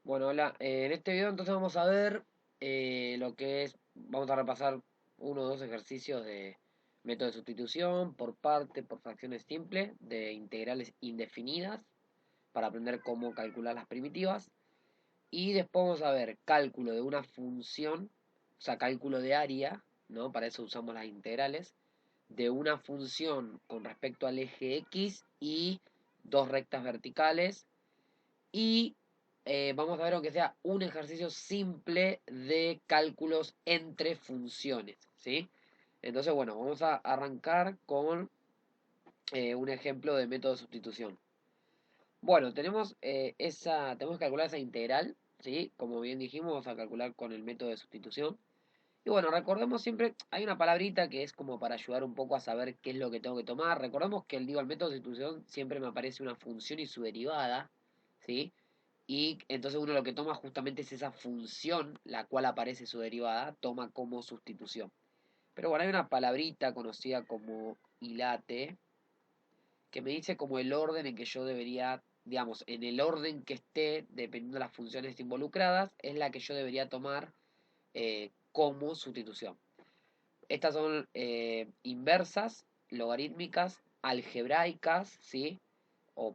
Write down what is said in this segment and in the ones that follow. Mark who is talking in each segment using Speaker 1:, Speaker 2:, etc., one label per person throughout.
Speaker 1: Bueno, hola. En este video entonces vamos a ver lo que es, vamos a repasar uno o dos ejercicios de método de sustitución por parte, por fracciones simples, de integrales indefinidas, para aprender cómo calcular las primitivas. Y después vamos a ver cálculo de una función, o sea, cálculo de área, ¿no? Para eso usamos las integrales, de una función con respecto al eje X y dos rectas verticales y vamos a ver aunque sea un ejercicio simple de cálculos entre funciones, ¿sí? Entonces, bueno, vamos a arrancar con un ejemplo de método de sustitución. Bueno, tenemos que calcular esa integral, ¿sí? Como bien dijimos, vamos a calcular con el método de sustitución. Y bueno, recordemos siempre, hay una palabrita que es como para ayudar un poco a saber qué es lo que tengo que tomar. Recordemos que el método de sustitución siempre me aparece una función y su derivada, ¿sí? Y entonces uno lo que toma justamente es esa función, la cual aparece su derivada, toma como sustitución. Pero bueno, hay una palabrita conocida como hilate, que me dice como el orden en que yo debería, digamos, en el orden que esté, dependiendo de las funciones involucradas, es la que yo debería tomar como sustitución. Estas son inversas, logarítmicas, algebraicas, ¿sí? O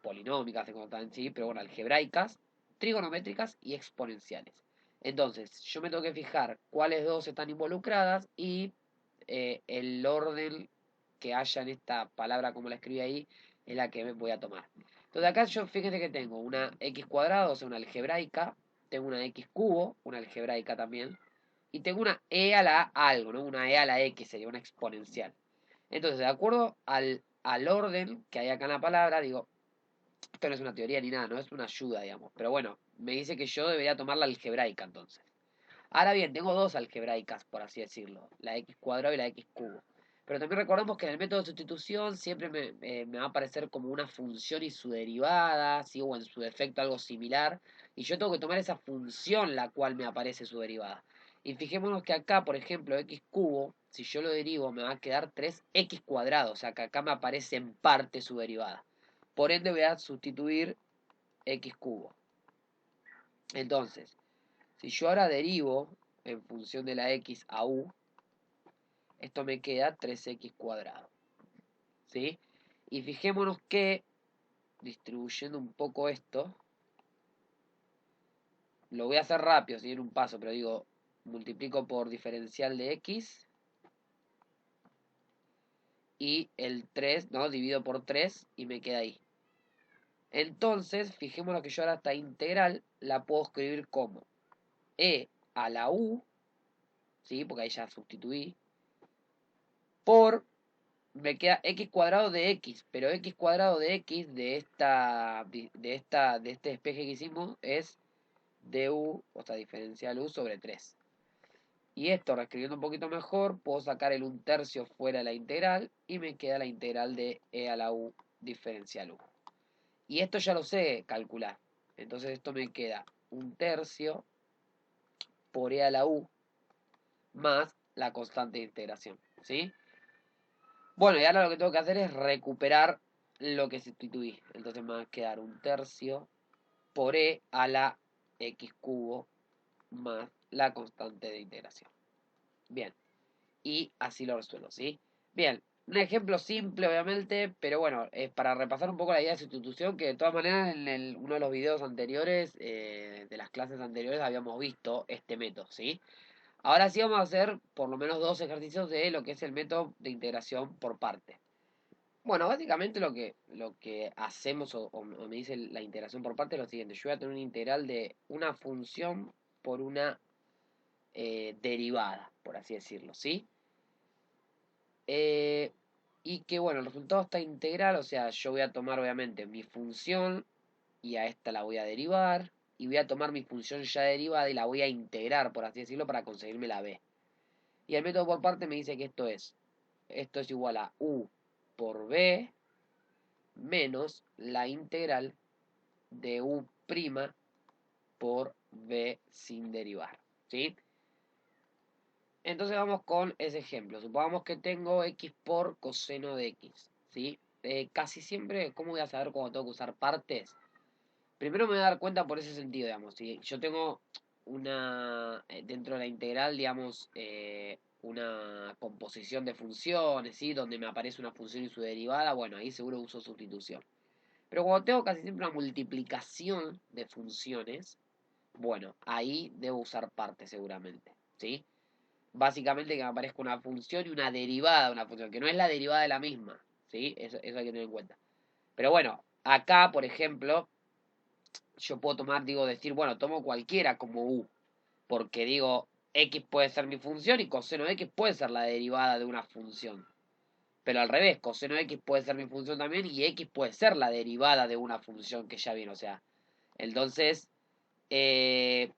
Speaker 1: polinómicas en sí, pero bueno, algebraicas, trigonométricas y exponenciales. Entonces, yo me tengo que fijar cuáles dos están involucradas y el orden que haya en esta palabra, como la escribí ahí, es la que voy a tomar. Entonces, acá yo fíjense que tengo una x cuadrada, o sea, una algebraica, tengo una x cubo, una algebraica también, y tengo una e a la algo, ¿no? Una e a la x sería una exponencial. Entonces, de acuerdo al orden que hay acá en la palabra, digo, esto no es una teoría ni nada, no es una ayuda, digamos. Pero bueno, me dice que yo debería tomar la algebraica entonces. Ahora bien, tengo dos algebraicas, por así decirlo, la x cuadrado y la x cubo. Pero también recordemos que en el método de sustitución siempre me va a aparecer como una función y su derivada, ¿sí? O en su defecto algo similar. Y yo tengo que tomar esa función la cual me aparece su derivada. Y fijémonos que acá, por ejemplo, x cubo, si yo lo derivo, me va a quedar 3x cuadrado. O sea que acá me aparece en parte su derivada. Por ende voy a sustituir x cubo. Entonces, si yo ahora derivo en función de la x a u, esto me queda 3x cuadrado. ¿Sí? Y fijémonos que, distribuyendo un poco esto, lo voy a hacer rápido, sin un paso, pero digo, multiplico por diferencial de x y el 3, ¿no? Divido por 3 y me queda ahí. Entonces, fijémonos que yo ahora esta integral la puedo escribir como e a la u, ¿sí? Porque ahí ya sustituí, por me queda x cuadrado de x, pero x cuadrado de x de este despeje que hicimos es du, o sea, diferencial u sobre 3. Y esto, reescribiendo un poquito mejor, puedo sacar el 1/3 fuera de la integral y me queda la integral de e a la u diferencial u. Y esto ya lo sé calcular. Entonces esto me queda 1/3 por e a la u más la constante de integración. ¿Sí? Bueno, y ahora lo que tengo que hacer es recuperar lo que sustituí. Entonces me va a quedar 1/3 por e a la x cubo más la constante de integración. Bien, y así lo resuelvo, ¿sí? Bien, un ejemplo simple obviamente, pero bueno, es para repasar un poco la idea de sustitución, que de todas maneras en uno de los videos anteriores, de las clases anteriores, habíamos visto este método, ¿sí? Ahora sí vamos a hacer por lo menos dos ejercicios de lo que es el método de integración por parte. Bueno, básicamente lo que hacemos o me dice la integración por parte es lo siguiente. Yo voy a tener una integral de una función por una derivada, por así decirlo, ¿sí? Eh, y que bueno, el resultado está integral, o sea, yo voy a tomar obviamente mi función y a esta la voy a derivar. Y voy a tomar mi función ya derivada y la voy a integrar, por así decirlo, para conseguirme la b. Y el método por parte me dice que esto es igual a u por b menos la integral de u' por b sin derivar, ¿sí? Entonces vamos con ese ejemplo. Supongamos que tengo x por coseno de x, ¿sí? Casi siempre, ¿cómo voy a saber cuando tengo que usar partes? Primero me voy a dar cuenta por ese sentido, digamos. Si yo tengo dentro de la integral, digamos, una composición de funciones, ¿sí? Donde me aparece una función y su derivada, bueno, ahí seguro uso sustitución. Pero cuando tengo casi siempre una multiplicación de funciones, bueno, ahí debo usar parte seguramente, ¿sí? Básicamente que me aparezca una función y una derivada de una función, que no es la derivada de la misma, ¿sí? Eso hay que tener en cuenta. Pero bueno, acá, por ejemplo, yo puedo tomar, digo, decir, bueno, tomo cualquiera como u, porque digo, x puede ser mi función y coseno de x puede ser la derivada de una función. Pero al revés, coseno de x puede ser mi función también y x puede ser la derivada de una función que ya viene. O sea, entonces, eh,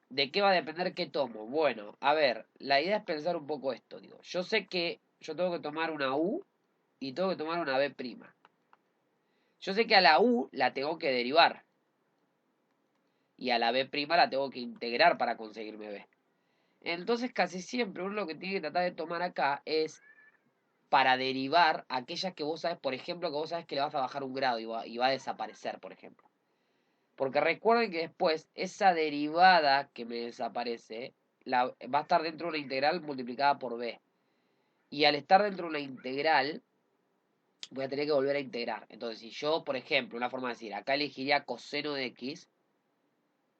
Speaker 1: ¿de qué va a depender qué tomo? Bueno, a ver, la idea es pensar un poco esto. Digo, yo sé que yo tengo que tomar una u y tengo que tomar una b'. Yo sé que a la u la tengo que derivar y a la b' la tengo que integrar para conseguirme b. Entonces casi siempre uno lo que tiene que tratar de tomar acá es para derivar aquellas que vos sabes, por ejemplo, que vos sabes que le vas a bajar un grado y va a desaparecer, por ejemplo. Porque recuerden que después esa derivada que me desaparece va a estar dentro de una integral multiplicada por b. Y al estar dentro de una integral, voy a tener que volver a integrar. Entonces, si yo, por ejemplo, una forma de decir, acá elegiría coseno de x,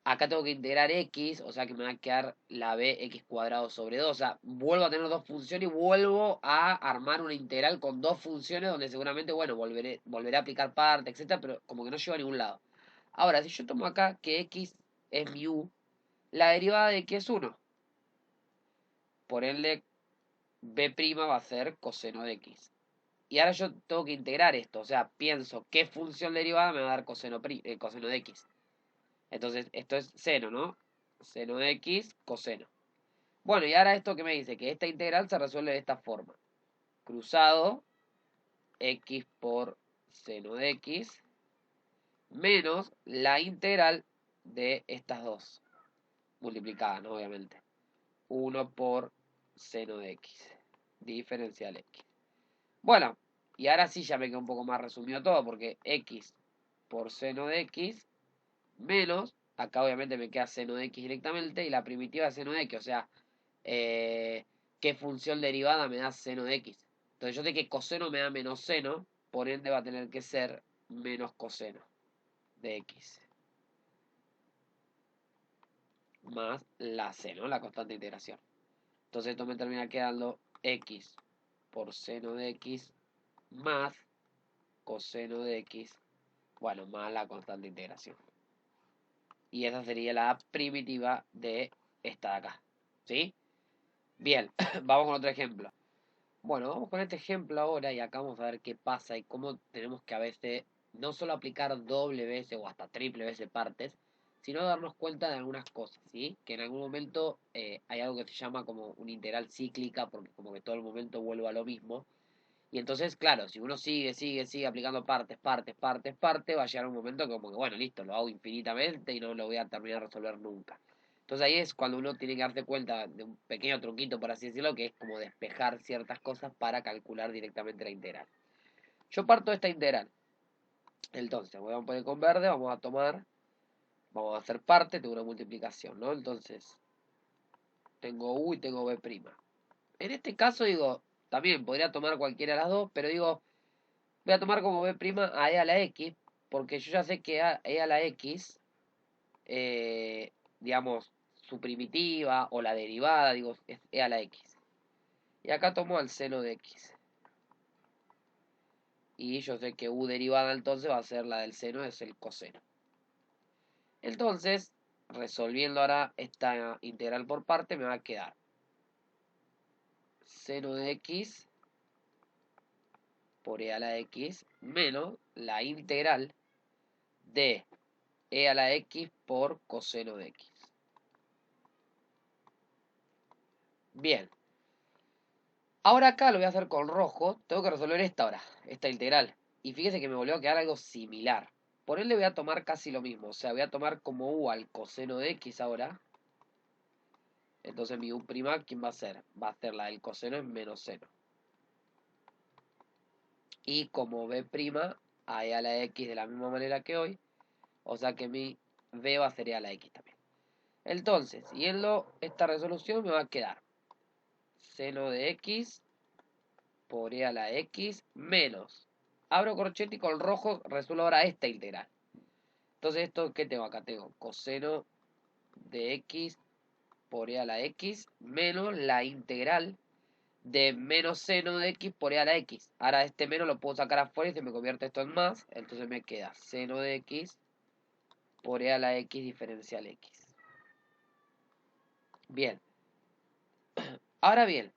Speaker 1: acá tengo que integrar x, o sea que me va a quedar la bx cuadrado sobre 2. O sea, vuelvo a tener dos funciones y vuelvo a armar una integral con dos funciones donde seguramente, bueno, volveré a aplicar parte, etcétera, pero como que no lleva a ningún lado. Ahora, si yo tomo acá que x es mi u, la derivada de x es 1. Por ende, b' va a ser coseno de x. Y ahora yo tengo que integrar esto, o sea, pienso qué función derivada me va a dar coseno de x. Entonces, esto es seno, ¿no? Seno de x, coseno. Bueno, y ahora esto que me dice, que esta integral se resuelve de esta forma. Cruzado x por seno de x menos la integral de estas dos. Multiplicadas, ¿no? Obviamente. 1 por seno de x. Diferencial x. Bueno, y ahora sí ya me queda un poco más resumido todo, porque x por seno de x menos, acá obviamente me queda seno de x directamente, y la primitiva de seno de x, o sea, qué función derivada me da seno de x. Entonces yo sé que coseno me da menos seno, por ende va a tener que ser menos coseno de x. Más la c, ¿no? La constante de integración. Entonces esto me termina quedando x por seno de x más coseno de x, bueno, más la constante de integración. Y esa sería la primitiva de esta de acá. ¿Sí? Bien, vamos con otro ejemplo. Bueno, vamos con este ejemplo ahora y acá vamos a ver qué pasa y cómo tenemos que a veces no solo aplicar doble veces o hasta triple veces partes, sino darnos cuenta de algunas cosas, ¿sí? Que en algún momento hay algo que se llama como una integral cíclica, porque como que todo el momento vuelve a lo mismo. Y entonces, claro, si uno sigue aplicando partes, va a llegar un momento que como que, bueno, listo, lo hago infinitamente y no lo voy a terminar de resolver nunca. Entonces ahí es cuando uno tiene que darse cuenta de un pequeño truquito, por así decirlo, que es como despejar ciertas cosas para calcular directamente la integral. Yo parto de esta integral. Entonces, voy a poner con verde, vamos a hacer parte, tengo una multiplicación, ¿no? Entonces, tengo u y tengo b'. En este caso, digo, también podría tomar cualquiera de las dos, pero digo, voy a tomar como b' a e a la x, porque yo ya sé que e a la x, digamos, su primitiva o la derivada, digo, es e a la x. Y acá tomo al seno de x. Y yo sé que u derivada entonces va a ser la del seno, es el coseno. Entonces, resolviendo ahora esta integral por parte, me va a quedar seno de x por e a la x menos la integral de e a la x por coseno de x. Bien. Ahora acá lo voy a hacer con rojo. Tengo que resolver esta ahora, esta integral. Y fíjese que me volvió a quedar algo similar. Por ende voy a tomar casi lo mismo. O sea, voy a tomar como u al coseno de x ahora. Entonces mi u', ¿quién va a ser? Va a ser la del coseno en menos seno. Y como b' a e a la x de la misma manera que hoy, O sea que mi b va a ser e a la x también. Entonces, siguiendo esta resolución me va a quedar seno de x por e a la x menos. Abro corchete y con rojo resuelvo ahora esta integral. Entonces, ¿esto qué tengo acá? Tengo coseno de x por e a la x menos la integral de menos seno de x por e a la x. Ahora este menos lo puedo sacar afuera y se me convierte esto en más. Entonces me queda seno de x por e a la x diferencial x. Bien. Ahora bien,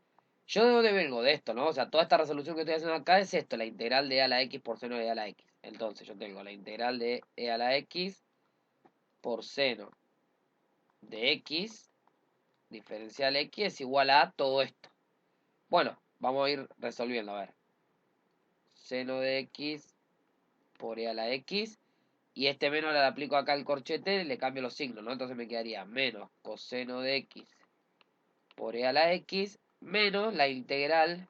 Speaker 1: yo de dónde vengo de esto, ¿no? O sea, toda esta resolución que estoy haciendo acá es esto, la integral de e a la x por seno de e a la x. Entonces yo tengo la integral de e a la x por seno de x diferencial x es igual a todo esto. Bueno, vamos a ir resolviendo, a ver. Seno de x por e a la x. Y este menos le aplico acá al corchete, le cambio los signos, ¿no? Entonces me quedaría menos coseno de x por e a la x menos la integral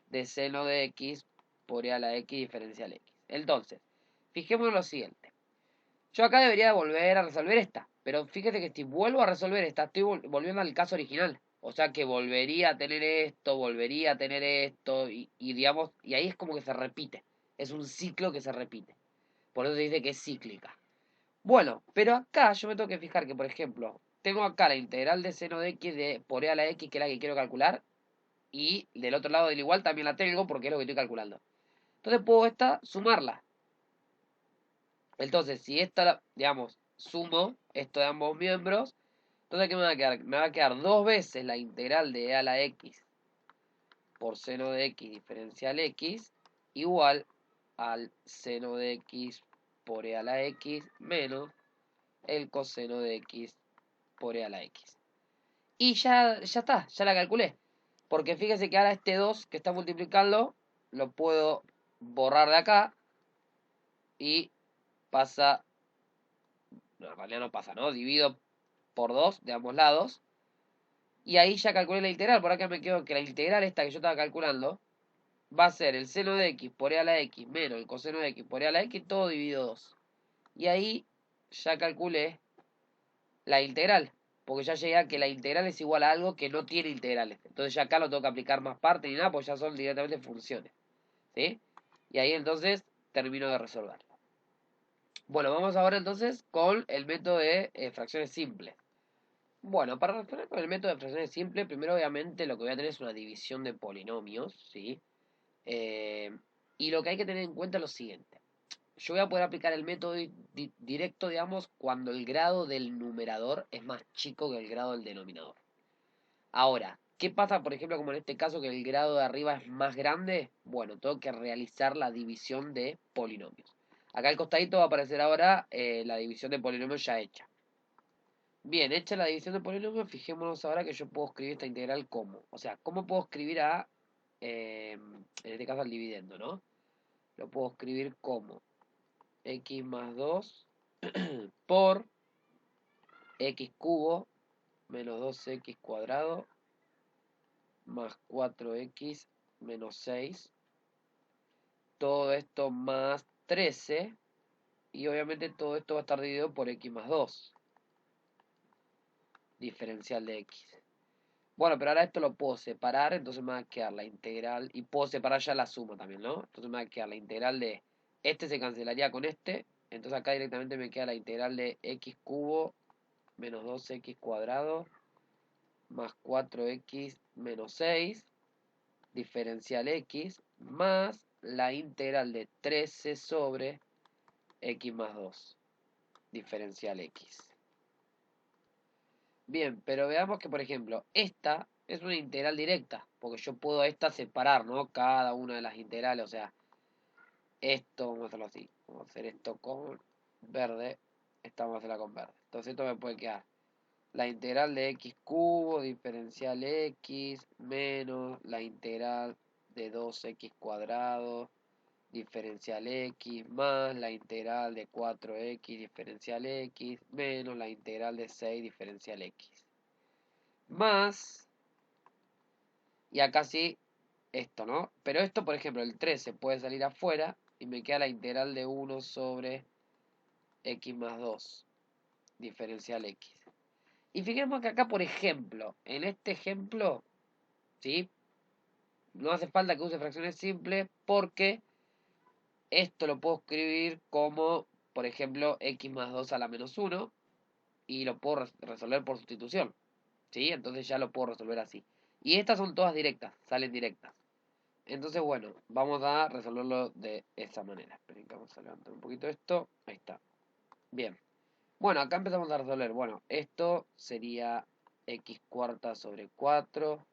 Speaker 1: de seno de x por e a la x diferencial x. Entonces, fijémonos lo siguiente. Yo acá debería volver a resolver esta, pero fíjate que si vuelvo a resolver esta, estoy volviendo al caso original. O sea que volvería a tener esto, y digamos, y ahí es como que se repite. Es un ciclo que se repite. Por eso se dice que es cíclica. Bueno, pero acá yo me tengo que fijar que, por ejemplo, tengo acá la integral de seno de x por e a la x, que es la que quiero calcular, y del otro lado del igual también la tengo porque es lo que estoy calculando. Entonces puedo esta sumarla. Entonces, si esta, digamos, sumo esto de ambos miembros, entonces ¿qué me va a quedar? Me va a quedar dos veces la integral de e a la x por seno de x diferencial x igual al seno de x por e a la x menos el coseno de x por e a la x. Y ya está, ya la calculé. Porque fíjese que ahora este 2 que está multiplicando lo puedo borrar de acá y pasa, no, en realidad no pasa, ¿no? Divido por 2 de ambos lados y ahí ya calculé la integral. Por acá me quedo que la integral esta que yo estaba calculando va a ser el seno de x por e a la x menos el coseno de x por e a la x todo dividido 2. Y ahí ya calculé la integral, porque ya llegué a que la integral es igual a algo que no tiene integrales. Entonces ya acá no tengo que aplicar más parte ni nada, porque ya son directamente funciones. ¿Sí? Y ahí entonces termino de resolverlo. Bueno, vamos ahora entonces con el método de fracciones simples. Bueno, para resolver con el método de fracciones simples, primero obviamente lo que voy a tener es una división de polinomios, ¿sí? Eh, y lo que hay que tener en cuenta es lo siguiente. Yo voy a poder aplicar el método directo, digamos, cuando el grado del numerador es más chico que el grado del denominador. Ahora, ¿qué pasa, por ejemplo, como en este caso, que el grado de arriba es más grande? Bueno, tengo que realizar la división de polinomios. Acá al costadito va a aparecer ahora la división de polinomios ya hecha. Bien, hecha la división de polinomios, fijémonos ahora que yo puedo escribir esta integral como. O sea, ¿cómo puedo escribir en este caso al dividendo, ¿no? Lo puedo escribir como x más 2 por x cubo menos 2x cuadrado más 4x menos 6. Todo esto más 13. Y obviamente todo esto va a estar dividido por x más 2. Diferencial de x. Bueno, pero ahora esto lo puedo separar, entonces me va a quedar la integral. Y puedo separar ya la suma también, ¿no? Entonces me va a quedar la integral de... Este se cancelaría con este. Entonces acá directamente me queda la integral de x cubo menos 2x cuadrado más 4x menos 6 diferencial x más la integral de 13 sobre x más 2 diferencial x. Bien, pero veamos que, por ejemplo, esta es una integral directa, porque yo puedo esta separar, ¿no? Cada una de las integrales, o sea, esto, vamos a hacerlo así, vamos a hacer esto con verde, esta vamos a hacerla con verde. Entonces esto me puede quedar la integral de x cubo diferencial x menos la integral de 2x cuadrado diferencial x más la integral de 4x diferencial x menos la integral de 6 diferencial x. Más, y acá sí, esto, ¿no? Pero esto, por ejemplo, el 13 puede salir afuera y me queda la integral de 1 sobre x más 2 diferencial x. Y fijemos que acá, por ejemplo, en este ejemplo, ¿sí? No hace falta que use fracciones simples porque esto lo puedo escribir como, por ejemplo, x más 2 a la menos 1 y lo puedo resolver por sustitución, ¿sí? Entonces ya lo puedo resolver así. Y estas son todas directas, salen directas. Entonces, bueno, vamos a resolverlo de esta manera. Esperen que vamos a levantar un poquito esto. Ahí está. Bien. Bueno, acá empezamos a resolver. Bueno, esto sería x cuarta sobre 4.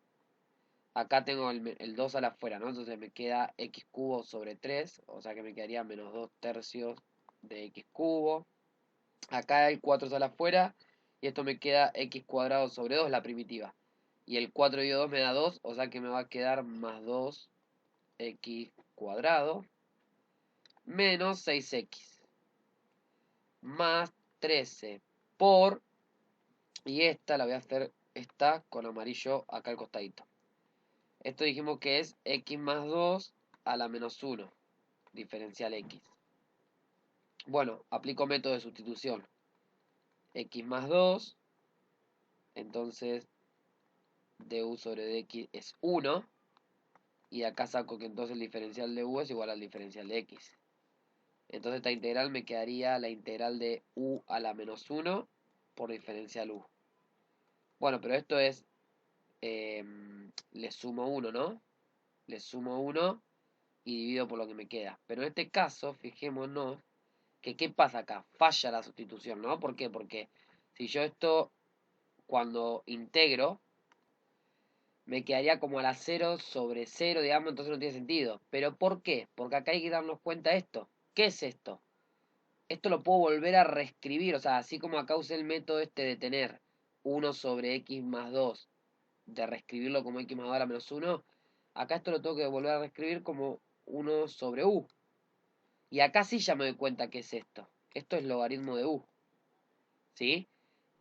Speaker 1: Acá tengo el 2 a la afuera, ¿no? Entonces me queda x cubo sobre 3. O sea que me quedaría menos 2 tercios de x cubo. Acá el 4 a la afuera. Y esto me queda x cuadrado sobre 2, la primitiva. Y el 4 dividido 2 me da 2. O sea que me va a quedar más 2x cuadrado menos 6x más 13 por, y esta la voy a hacer, esta con amarillo acá al costadito. Esto dijimos que es x más 2 a la menos 1, diferencial x. Bueno, aplico método de sustitución. X más 2, entonces du sobre dx es 1. Y acá saco que entonces el diferencial de u es igual al diferencial de x. Entonces esta integral me quedaría la integral de u a la menos 1 por diferencial u. Bueno, pero esto es, le sumo 1, ¿no? Le sumo 1 y divido por lo que me queda. Pero en este caso, fijémonos que ¿qué pasa acá? Falla la sustitución, ¿no? ¿Por qué? Porque si yo esto, cuando integro, me quedaría como a la 0 sobre 0, digamos, entonces no tiene sentido. ¿Pero por qué? Porque acá hay que darnos cuenta de esto. ¿Qué es esto? Esto lo puedo volver a reescribir, o sea, así como acá usé el método este de tener 1 sobre x más 2, de reescribirlo como x más 2 a la menos 1, acá esto lo tengo que volver a reescribir como 1 sobre u. Y acá sí ya me doy cuenta que es esto. Esto es logaritmo de u, ¿sí?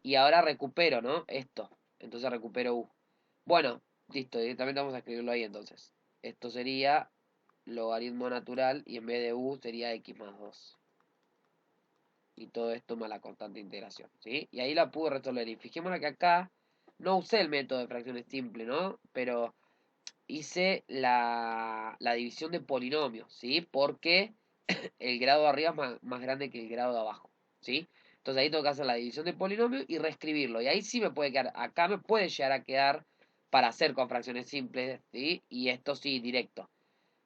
Speaker 1: Y ahora recupero, ¿no? Esto. Entonces recupero u. Bueno, listo, directamente vamos a escribirlo ahí entonces. Esto sería logaritmo natural y en vez de u sería x más 2. Y todo esto más la constante de integración, ¿sí? Y ahí la pude resolver. Y fijémonos que acá no usé el método de fracciones simple, ¿no? Pero hice la división de polinomios, ¿sí? Porque el grado de arriba es más grande que el grado de abajo, ¿sí? Entonces ahí tengo que hacer la división de polinomios y reescribirlo. Y ahí sí me puede quedar, acá me puede llegar a quedar para hacer con fracciones simples, ¿sí? Y esto sí, directo.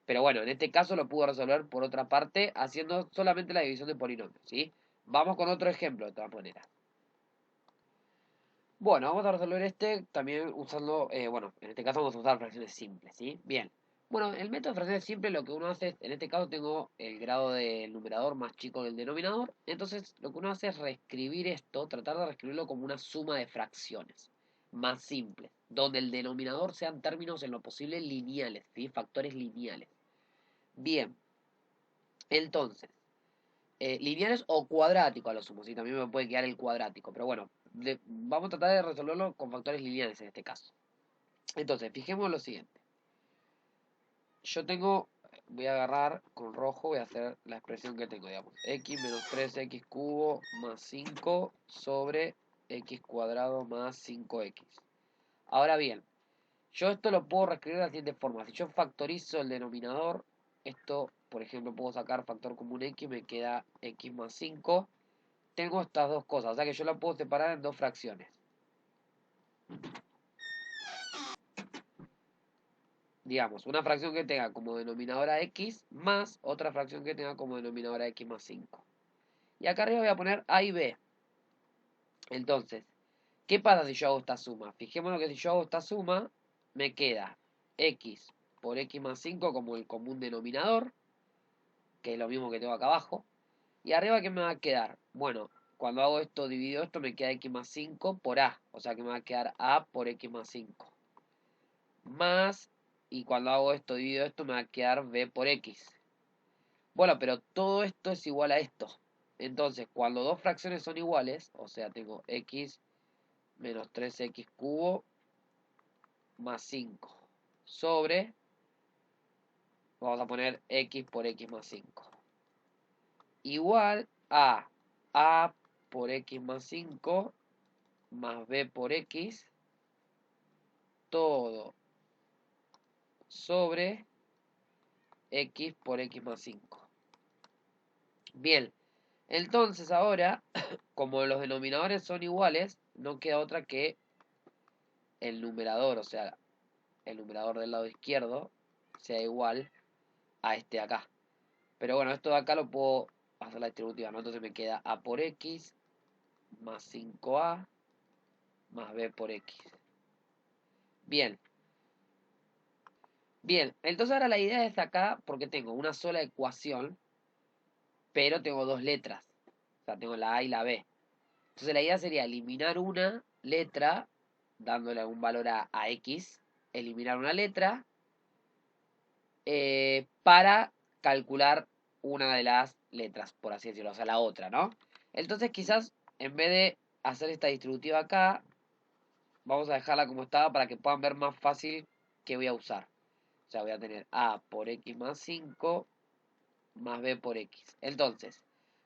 Speaker 1: Pero bueno, en este caso lo puedo resolver por otra parte haciendo solamente la división de polinomios, ¿sí? Vamos con otro ejemplo de todas maneras. Bueno, vamos a resolver este también usando, bueno, en este caso vamos a usar fracciones simples, ¿sí? Bien. Bueno, el método de fracciones simples lo que uno hace, en este caso tengo el grado del numerador más chico que el denominador, entonces lo que uno hace es reescribir esto, tratar de reescribirlo como una suma de fracciones más simples, donde el denominador sean términos en lo posible lineales, ¿sí? Factores lineales. Bien, entonces, lineales o cuadráticos a lo sumo, ¿sí? También me puede quedar el cuadrático, pero bueno, vamos a tratar de resolverlo con factores lineales en este caso. Entonces, fijemos lo siguiente. Yo tengo, voy a agarrar con rojo, voy a hacer la expresión que tengo, digamos. X menos 3x cubo más 5 sobre x cuadrado más 5x. Ahora bien, yo esto lo puedo reescribir de la siguiente forma. Si yo factorizo el denominador, esto, por ejemplo, puedo sacar factor común x, me queda x más 5. Tengo estas dos cosas, o sea que yo la puedo separar en dos fracciones. Digamos, una fracción que tenga como denominadora x más otra fracción que tenga como denominadora x más 5. Y acá arriba voy a poner a y b. Entonces, ¿qué pasa si yo hago esta suma? Fijémonos que si yo hago esta suma, me queda x por x más 5 como el común denominador, que es lo mismo que tengo acá abajo. Y arriba, ¿qué me va a quedar? Bueno, cuando hago esto, divido esto, me queda x más 5 por a. O sea que me va a quedar a por x más 5. Más, y cuando hago esto, divido esto, me va a quedar b por x. Bueno, pero todo esto es igual a esto. Entonces, cuando dos fracciones son iguales, o sea, tengo x menos 3x cubo más 5 sobre, vamos a poner x por x más 5. Igual a A por X más 5 más B por X, todo sobre X por X más 5. Bien, entonces ahora, como los denominadores son iguales, no queda otra que el numerador, o sea, el numerador del lado izquierdo, sea igual a este de acá. Pero bueno, esto de acá lo puedo hacer la distributiva, ¿no? Entonces me queda A por X más 5A más B por X. Bien. Bien, entonces ahora la idea es acá, porque tengo una sola ecuación, pero tengo dos letras. O sea, tengo la A y la B. Entonces la idea sería eliminar una letra, dándole un valor a X, eliminar una letra, para calcular una de las letras, por así decirlo, o sea, la otra, ¿no? Entonces quizás en vez de hacer esta distributiva acá, vamos a dejarla como estaba para que puedan ver más fácil qué voy a usar. O sea, voy a tener A por X más 5 más B por X. Entonces,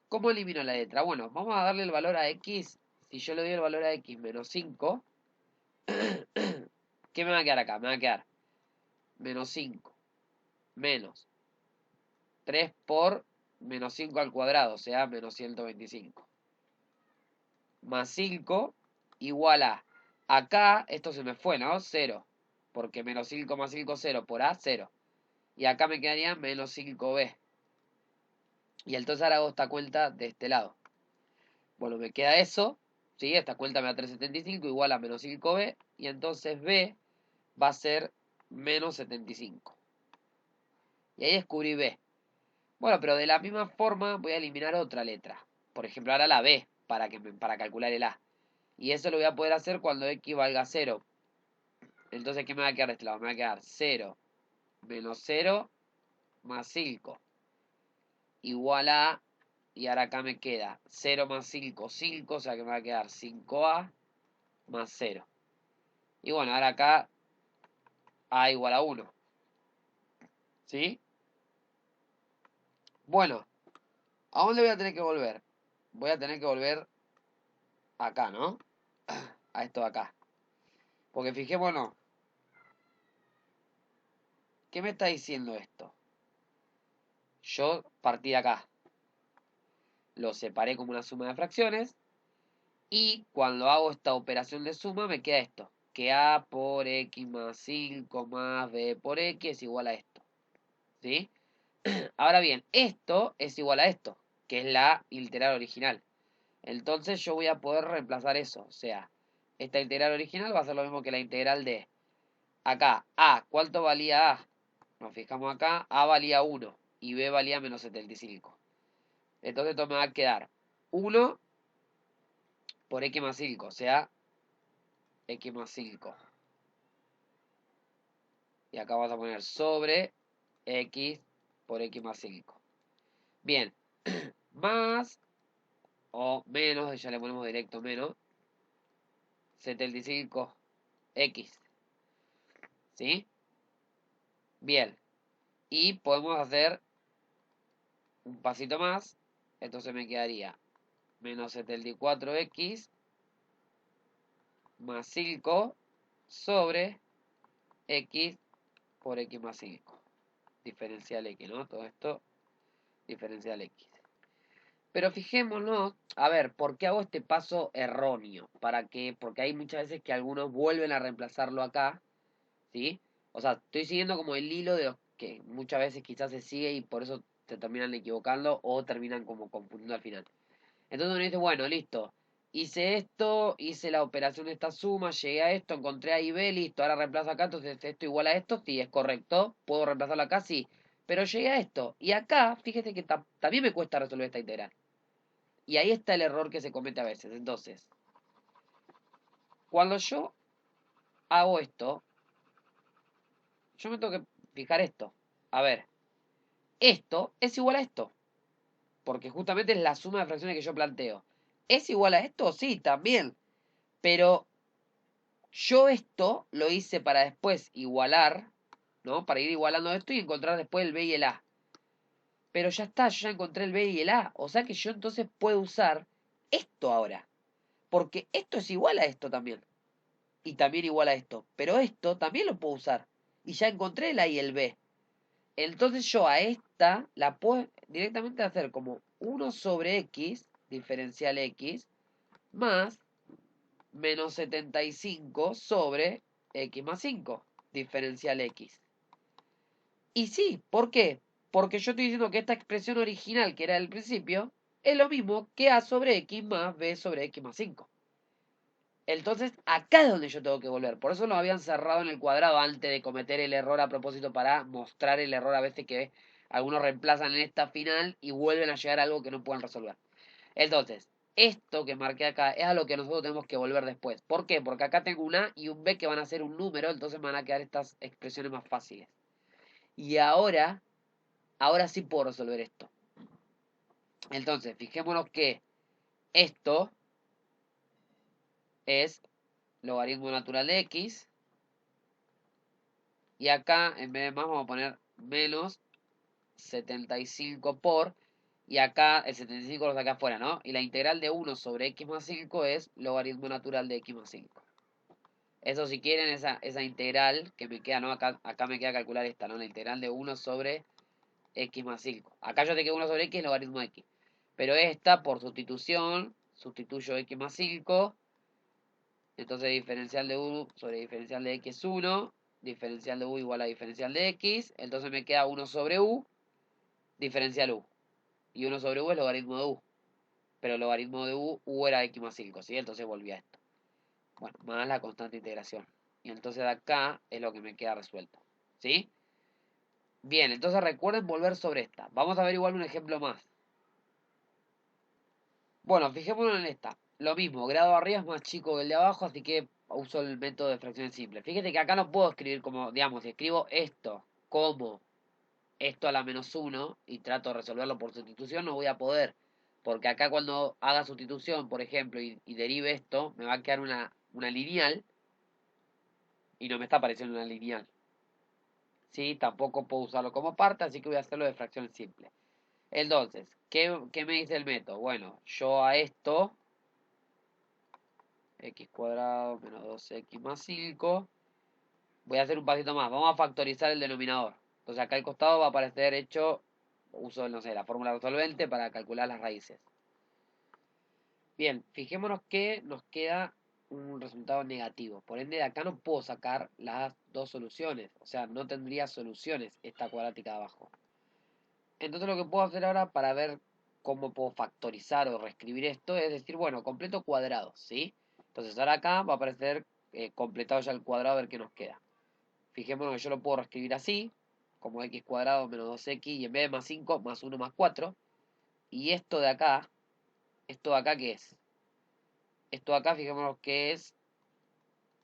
Speaker 1: ¿cómo elimino la letra? Bueno, vamos a darle el valor a X. Si yo le doy el valor a X menos 5, ¿qué me va a quedar acá? Me va a quedar menos 5 menos 3 por menos 5 al cuadrado, o sea, menos 125. Más 5 igual a, acá esto se me fue, ¿no? 0, porque menos 5 más 5, 0, por A, 0. Y acá me quedaría menos 5B. Y entonces ahora hago esta cuenta de este lado. Bueno, me queda eso, ¿sí? Esta cuenta me da 375 igual a menos 5B. Y entonces B va a ser menos 75. Y ahí descubrí B. Bueno, pero de la misma forma voy a eliminar otra letra. Por ejemplo, ahora la B, para calcular el A. Y eso lo voy a poder hacer cuando X valga 0. Entonces, ¿qué me va a quedar de este lado? Me va a quedar 0 menos 0 más 5 igual a, y ahora acá me queda 0 más 5, 5, o sea que me va a quedar 5A más 0. Y bueno, ahora acá A igual a 1. ¿Sí? Bueno, ¿a dónde voy a tener que volver? Voy a tener que volver acá, ¿no? A esto de acá. Porque fijémonos, ¿qué me está diciendo esto? Yo partí de acá. Lo separé como una suma de fracciones. Y cuando hago esta operación de suma me queda esto. Que A por X más 5 más B por X es igual a esto. ¿Sí? Ahora bien, esto es igual a esto, que es la integral original. Entonces yo voy a poder reemplazar eso. O sea, esta integral original va a ser lo mismo que la integral de acá. A, ¿cuánto valía A? Nos fijamos acá, A valía 1 y B valía menos 75. Entonces esto me va a quedar 1 por X más 5, o sea, X más 5. Y acá vamos a poner sobre X por X más 5. Bien, más o menos, ya le ponemos directo menos, 75X. ¿Sí? Bien. Y podemos hacer un pasito más. Entonces me quedaría menos 74X más 5 sobre X por X más 5. Diferencial X, ¿no? Todo esto, diferencial X. Pero fijémonos, a ver, ¿por qué hago este paso erróneo? ¿Para qué? Porque hay muchas veces que algunos vuelven a reemplazarlo acá, ¿sí? O sea, estoy siguiendo como el hilo de los que muchas veces quizás se sigue y por eso se terminan equivocando o terminan como confundiendo al final. Entonces uno dice, bueno, listo. Hice esto, hice la operación de esta suma, llegué a esto, encontré a I B, listo, ahora reemplazo acá, entonces esto igual a esto, sí, es correcto, puedo reemplazarlo acá, sí, pero llegué a esto, y acá, fíjese que también me cuesta resolver esta integral, y ahí está el error que se comete a veces. Entonces, cuando yo hago esto, yo me tengo que fijar esto, a ver, esto es igual a esto, porque justamente es la suma de fracciones que yo planteo. ¿Es igual a esto? Sí, también, pero yo esto lo hice para después igualar, ¿no? Para ir igualando esto y encontrar después el B y el A. Pero ya está, yo ya encontré el B y el A. O sea que yo entonces puedo usar esto ahora. Porque esto es igual a esto también. Y también igual a esto. Pero esto también lo puedo usar. Y ya encontré el A y el B. Entonces yo a esta la puedo directamente hacer como 1 sobre X, diferencial X, más menos 75 sobre X más 5, diferencial X. Y sí, ¿por qué? Porque yo estoy diciendo que esta expresión original que era del principio es lo mismo que A sobre X más B sobre X más 5. Entonces, acá es donde yo tengo que volver. Por eso lo habían cerrado en el cuadrado antes de cometer el error a propósito para mostrar el error a veces que algunos reemplazan en esta final y vuelven a llegar a algo que no pueden resolver. Entonces, esto que marqué acá es a lo que nosotros tenemos que volver después. ¿Por qué? Porque acá tengo un A y un B que van a ser un número, entonces me van a quedar estas expresiones más fáciles. Y ahora sí puedo resolver esto. Entonces, fijémonos que esto es logaritmo natural de X. Y acá, en vez de más, vamos a poner menos 75 por. Y acá, el 75 lo saca afuera, ¿no? Y la integral de 1 sobre X más 5 es logaritmo natural de X más 5. Eso si quieren, esa integral que me queda, ¿no? Acá me queda calcular esta, ¿no? La integral de 1 sobre X más 5. Acá yo sé que 1 sobre X es logaritmo de X. Pero esta, por sustitución, sustituyo X más 5. Entonces diferencial de U sobre diferencial de X es 1. Diferencial de U igual a diferencial de X. Entonces me queda 1 sobre U, diferencial U. Y 1 sobre U es logaritmo de U. Pero el logaritmo de U era X más 5, ¿sí? Entonces volví a esto. Bueno, más la constante integración. Y entonces de acá es lo que me queda resuelto. ¿Sí? Bien, entonces recuerden volver sobre esta. Vamos a ver igual un ejemplo más. Bueno, fijémonos en esta. Lo mismo, grado de arriba es más chico que el de abajo, así que uso el método de fracciones simples. Fíjate que acá no puedo escribir como, digamos, si escribo esto como esto a la menos 1 y trato de resolverlo por sustitución, no voy a poder. Porque acá cuando haga sustitución, por ejemplo, y derive esto, me va a quedar una lineal y no me está apareciendo una lineal. ¿Sí? Tampoco puedo usarlo como parte, así que voy a hacerlo de fracciones simples. Entonces, ¿qué me dice el método? Bueno, yo a esto, x cuadrado menos 2x más 5, voy a hacer un pasito más. Vamos a factorizar el denominador. Entonces acá al costado va a aparecer hecho, uso, no sé, la fórmula resolvente para calcular las raíces. Bien, fijémonos que nos queda un resultado negativo. Por ende, de acá no puedo sacar las dos soluciones. O sea, no tendría soluciones esta cuadrática de abajo. Entonces lo que puedo hacer ahora para ver cómo puedo factorizar o reescribir esto es decir, bueno, completo cuadrado, ¿sí? Entonces ahora acá va a aparecer completado ya el cuadrado, a ver qué nos queda. Fijémonos que yo lo puedo reescribir así, como x cuadrado menos 2x y en vez de más 5, más 1 más 4. Y esto de acá, ¿qué es? Esto de acá, fijémonos que es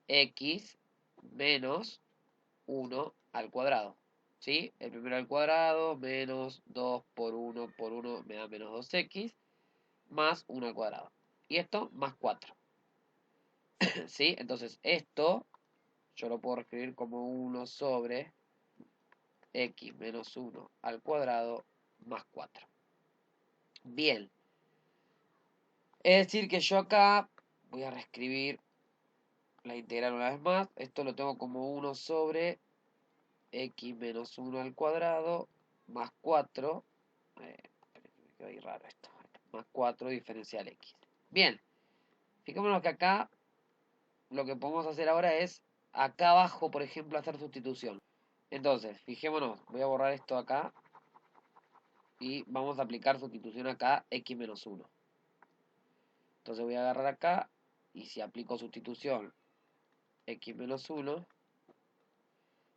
Speaker 1: x menos 1 al cuadrado. ¿Sí? El primero al cuadrado menos 2 por 1 me da menos 2x más 1 al cuadrado. Y esto más 4. ¿Sí? Entonces esto yo lo puedo escribir como 1 sobre x menos 1 al cuadrado más 4. Bien. Es decir que yo acá voy a reescribir la integral una vez más. Esto lo tengo como 1 sobre x menos 1 al cuadrado más 4. Me quedó ahí raro esto. Más 4 diferencial x. Bien. Fijémonos que acá lo que podemos hacer ahora es acá abajo, por ejemplo, hacer sustitución. Entonces, fijémonos, voy a borrar esto acá y vamos a aplicar sustitución acá, x menos 1. Entonces voy a agarrar acá y si aplico sustitución x menos 1,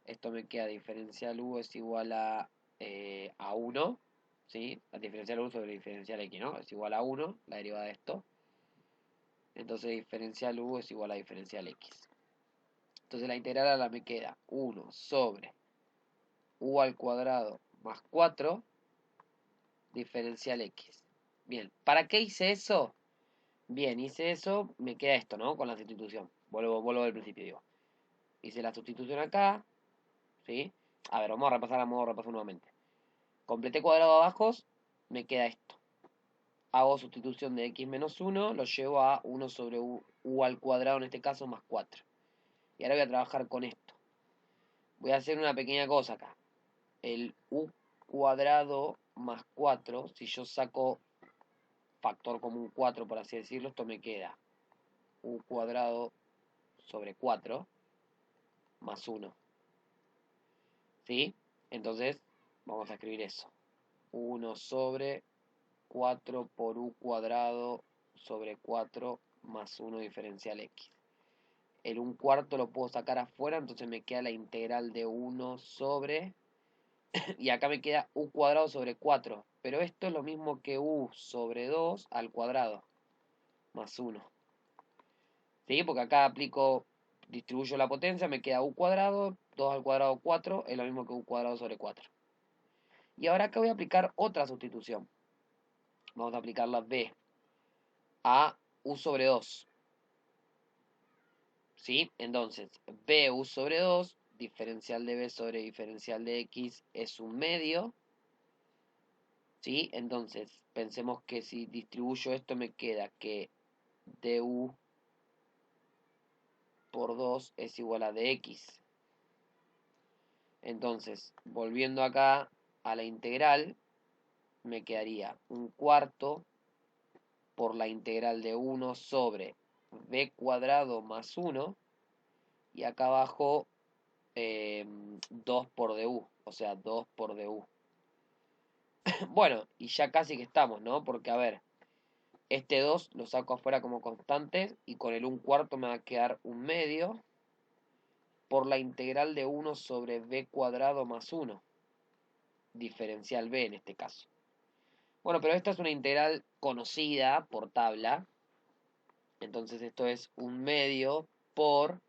Speaker 1: esto me queda diferencial u es igual a 1, ¿sí? La diferencial u sobre diferencial x, ¿no? Es igual a 1, la derivada de esto. Entonces diferencial u es igual a diferencial x. Entonces la integral ahora me queda 1 sobre u al cuadrado más 4 diferencial x. Bien, ¿para qué hice eso? Bien, hice eso, me queda esto, ¿no? Con la sustitución. Vuelvo al principio, digo. Hice la sustitución acá, ¿sí? A ver, vamos a repasar nuevamente. Completé cuadrado abajo, me queda esto. hago sustitución de x menos 1, lo llevo a 1 sobre u al cuadrado, en este caso, más 4. Y ahora voy a trabajar con esto. Voy a hacer una pequeña cosa acá. El u cuadrado más 4, si yo saco factor común 4, por así decirlo, esto me queda u cuadrado sobre 4 más 1. ¿Sí? Entonces, vamos a escribir eso. 1 sobre 4 por u cuadrado sobre 4 más 1 diferencial x. El 1/4 lo puedo sacar afuera, entonces me queda la integral de 1 sobre... y acá me queda u cuadrado sobre 4. Pero esto es lo mismo que u sobre 2 al cuadrado más 1. ¿Sí? Porque acá distribuyo la potencia, me queda u cuadrado, 2 al cuadrado 4, es lo mismo que u cuadrado sobre 4. Y ahora acá voy a aplicar otra sustitución. Vamos a aplicar la b a u sobre 2. ¿Sí? Entonces, bu sobre 2, diferencial de b sobre diferencial de x es un medio. ¿Sí? Entonces, pensemos que si distribuyo esto me queda que du por 2 es igual a dx. Entonces, volviendo acá a la integral, me quedaría 1/4 por la integral de 1 sobre b cuadrado más 1. Y acá abajo 2 por du, o sea, 2 por du. Bueno, y ya casi que estamos, ¿no? Porque, a ver, este 2 lo saco afuera como constante y con el 1/4 me va a quedar un medio por la integral de 1 sobre b cuadrado más 1, diferencial b en este caso. Bueno, pero esta es una integral conocida por tabla, entonces esto es un medio por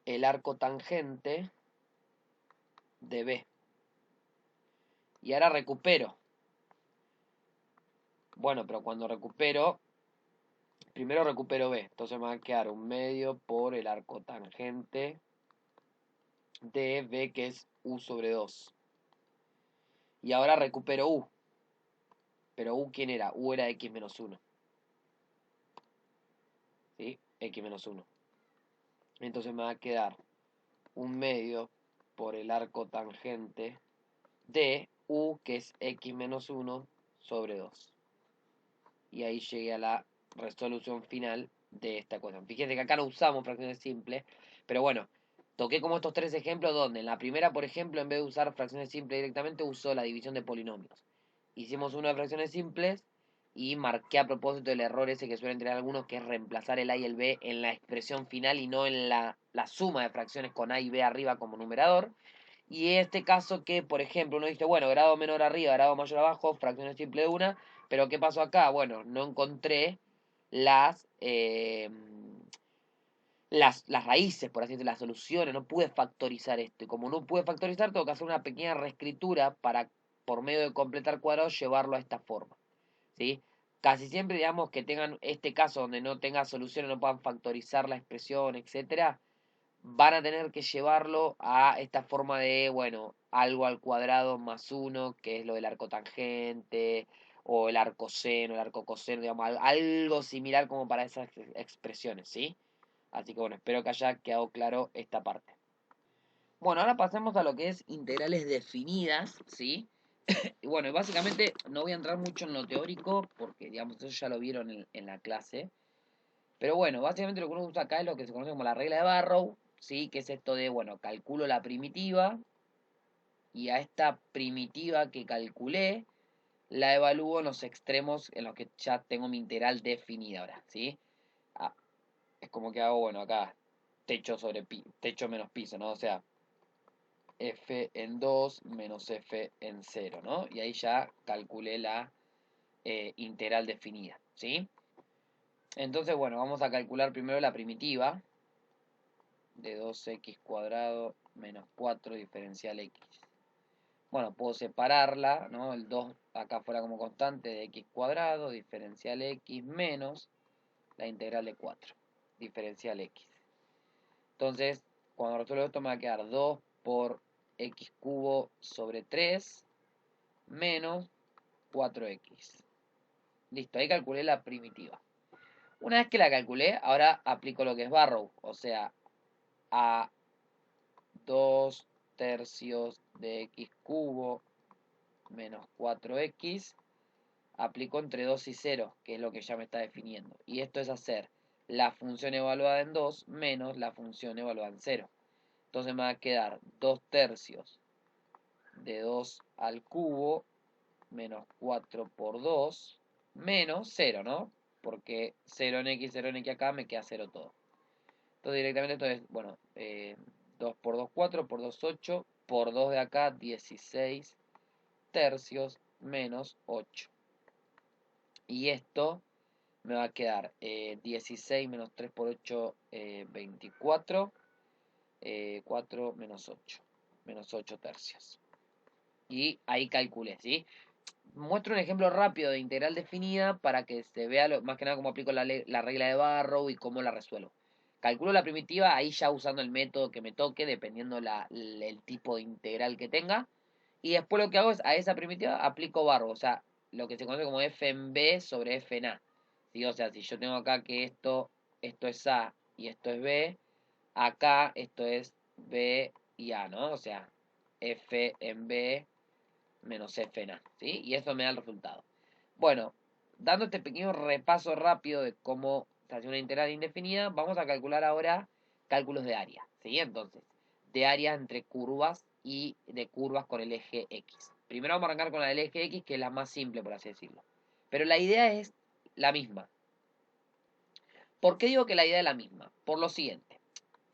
Speaker 1: el arco tangente de b. Y ahora recupero. Bueno, pero cuando recupero, primero recupero b, entonces me va a quedar un medio por el arco tangente de b, que es u sobre 2. Y ahora recupero u. Pero u, ¿quién era? U era x menos 1. ¿Sí? X menos 1. Entonces me va a quedar un medio por el arco tangente de u, que es x menos 1 sobre 2. Y ahí llegué a la resolución final de esta ecuación. Fíjense que acá no usamos fracciones simples, pero bueno, toqué como estos tres ejemplos donde en la primera, por ejemplo, en vez de usar fracciones simples directamente, usó la división de polinomios. Hicimos una de fracciones simples y marqué a propósito el error ese que suelen tener algunos, que es reemplazar el a y el b en la expresión final y no en la suma de fracciones con a y b arriba como numerador. Y este caso que, por ejemplo, uno dice, bueno, grado menor arriba, grado mayor abajo, fracciones simples de una, pero ¿qué pasó acá? Bueno, no encontré las raíces, por así decirlo, las soluciones, no pude factorizar esto. Y como no pude factorizar, tengo que hacer una pequeña reescritura para, por medio de completar cuadrados, llevarlo a esta forma. ¿Sí? Casi siempre, digamos, que tengan este caso donde no tenga soluciones, no puedan factorizar la expresión, etcétera, van a tener que llevarlo a esta forma de, bueno, algo al cuadrado más 1, que es lo del arco tangente, o el arco seno, el arco coseno, digamos, algo similar como para esas expresiones, ¿sí? Así que bueno, espero que haya quedado claro esta parte. Bueno, ahora pasemos a lo que es integrales definidas, ¿sí? Y bueno, básicamente no voy a entrar mucho en lo teórico, porque digamos, eso ya lo vieron en la clase. Pero bueno, básicamente lo que uno usa acá es lo que se conoce como la regla de Barrow, ¿sí? Que es esto de, bueno, calculo la primitiva y a esta primitiva que calculé la evalúo en los extremos en los que ya tengo mi integral definida ahora, ¿sí? Ah, es como que hago, bueno, acá techo sobre techo menos piso, ¿no? O sea, f en 2 menos f en 0, ¿no? Y ahí ya calculé la integral definida, ¿sí? Entonces, bueno, vamos a calcular primero la primitiva de 2x cuadrado menos 4 diferencial x. Bueno, puedo separarla, ¿no? El 2 acá fuera como constante de x cuadrado, diferencial x, menos la integral de 4, diferencial x. Entonces, cuando resuelvo esto me va a quedar 2 por x cubo sobre 3 menos 4x. Listo, ahí calculé la primitiva. Una vez que la calculé, ahora aplico lo que es Barrow, o sea, a 2 tercios de x cubo menos 4x, aplico entre 2 y 0, que es lo que ya me está definiendo. Y esto es hacer la función evaluada en 2 menos la función evaluada en 0. Entonces me va a quedar 2 tercios de 2 al cubo menos 4 por 2 menos 0, ¿no? Porque 0 en x acá me queda 0 todo. Entonces directamente esto es, bueno, 2 por 2, 4, por 2, 8, por 2 de acá, 16 tercios menos 8. Y esto me va a quedar 16 menos 3 por 8, 24, 4 menos 8 tercios. Y ahí calculé, ¿sí? Muestro un ejemplo rápido de integral definida para que se vea más que nada cómo aplico la regla de Barrow y cómo la resuelvo. Calculo la primitiva ahí ya usando el método que me toque, dependiendo el tipo de integral que tenga. Y después lo que hago es a esa primitiva aplico Barrow, o sea, lo que se conoce como f en b sobre f en a. ¿Sí? O sea, si yo tengo acá que esto es a y esto es b, acá esto es b y a, ¿no? O sea, f en b menos f en a, ¿sí? Y eso me da el resultado. Bueno, dando este pequeño repaso rápido de cómo se hace una integral indefinida, vamos a calcular ahora cálculos de área, ¿sí? Entonces, de área entre curvas y de curvas con el eje X. Primero vamos a arrancar con la del eje X, que es la más simple, por así decirlo. Pero la idea es la misma. ¿Por qué digo que la idea es la misma? Por lo siguiente.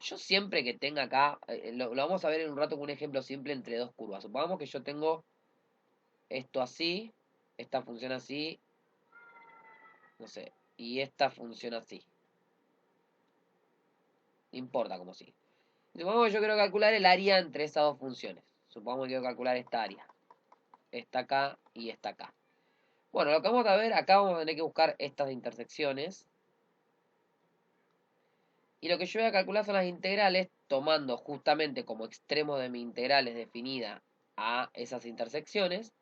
Speaker 1: Yo siempre que tenga acá, lo vamos a ver en un rato con un ejemplo simple entre dos curvas. Supongamos que yo tengo esto así, esta función así, no sé, y esta función así. No importa como sí. Supongamos que yo quiero calcular el área entre esas dos funciones. Supongamos que quiero calcular esta área. Esta acá y esta acá. Bueno, lo que vamos a ver, acá vamos a tener que buscar estas intersecciones. Y lo que yo voy a calcular son las integrales, tomando justamente como extremos de mi integrales definida a esas intersecciones.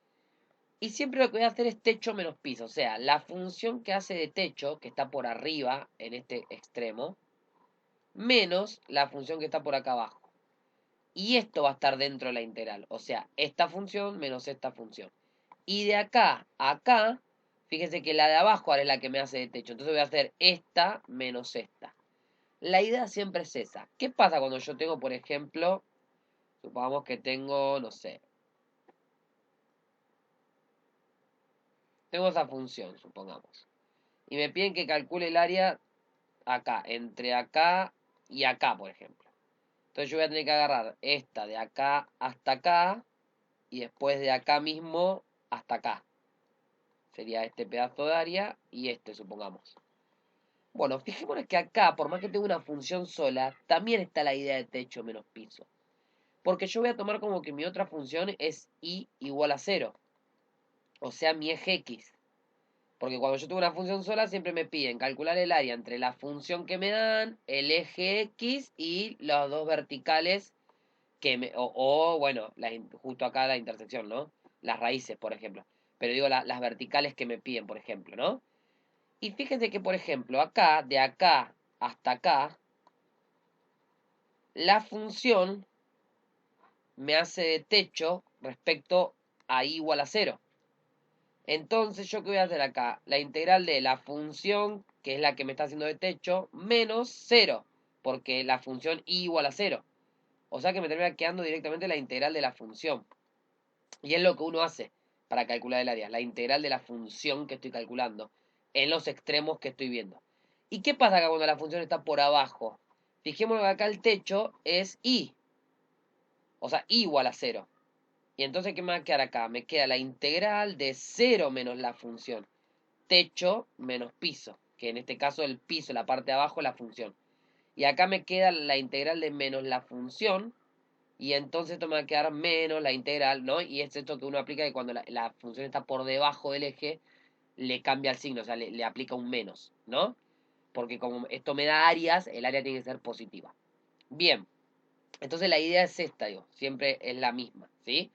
Speaker 1: Y siempre lo que voy a hacer es techo menos piso. O sea, la función que hace de techo, que está por arriba en este extremo, menos la función que está por acá abajo. Y esto va a estar dentro de la integral. O sea, esta función menos esta función. Y de acá a acá, fíjense que la de abajo ahora es la que me hace de techo. Entonces voy a hacer esta menos esta. La idea siempre es esa. ¿Qué pasa cuando yo tengo, por ejemplo, supongamos que tengo, no sé, tengo esa función, supongamos. Y me piden que calcule el área acá, entre acá y acá, por ejemplo. Entonces yo voy a tener que agarrar esta de acá hasta acá y después de acá mismo hasta acá. Sería este pedazo de área y este, supongamos. Bueno, fijémonos que acá, por más que tenga una función sola, también está la idea de techo menos piso. Porque yo voy a tomar como que mi otra función es y igual a 0. O sea, mi eje X. Porque cuando yo tengo una función sola, siempre me piden calcular el área entre la función que me dan, el eje X y los dos verticales bueno, justo acá la intersección, ¿no? Las raíces, por ejemplo. Pero digo las verticales que me piden, por ejemplo, ¿no? Y fíjense que, por ejemplo, acá, de acá hasta acá, la función me hace de techo respecto a i igual a 0. Entonces, ¿yo qué voy a hacer acá? La integral de la función, que es la que me está haciendo de techo, menos 0, porque la función i igual a 0. O sea que me termina quedando directamente la integral de la función. Y es lo que uno hace para calcular el área, la integral de la función que estoy calculando en los extremos que estoy viendo. ¿Y qué pasa acá cuando la función está por abajo? Fijémonos que acá el techo es i, o sea, i igual a 0. Y entonces, ¿qué me va a quedar acá? Me queda la integral de 0 menos la función. Techo menos piso, que en este caso el piso, la parte de abajo, es la función. Y acá me queda la integral de menos la función, y entonces esto me va a quedar menos la integral, ¿no? Y es esto que uno aplica que cuando la función está por debajo del eje, le cambia el signo, o sea, le aplica un menos, ¿no? Porque como esto me da áreas, el área tiene que ser positiva. Bien, entonces la idea es esta, digo, siempre es la misma, ¿sí?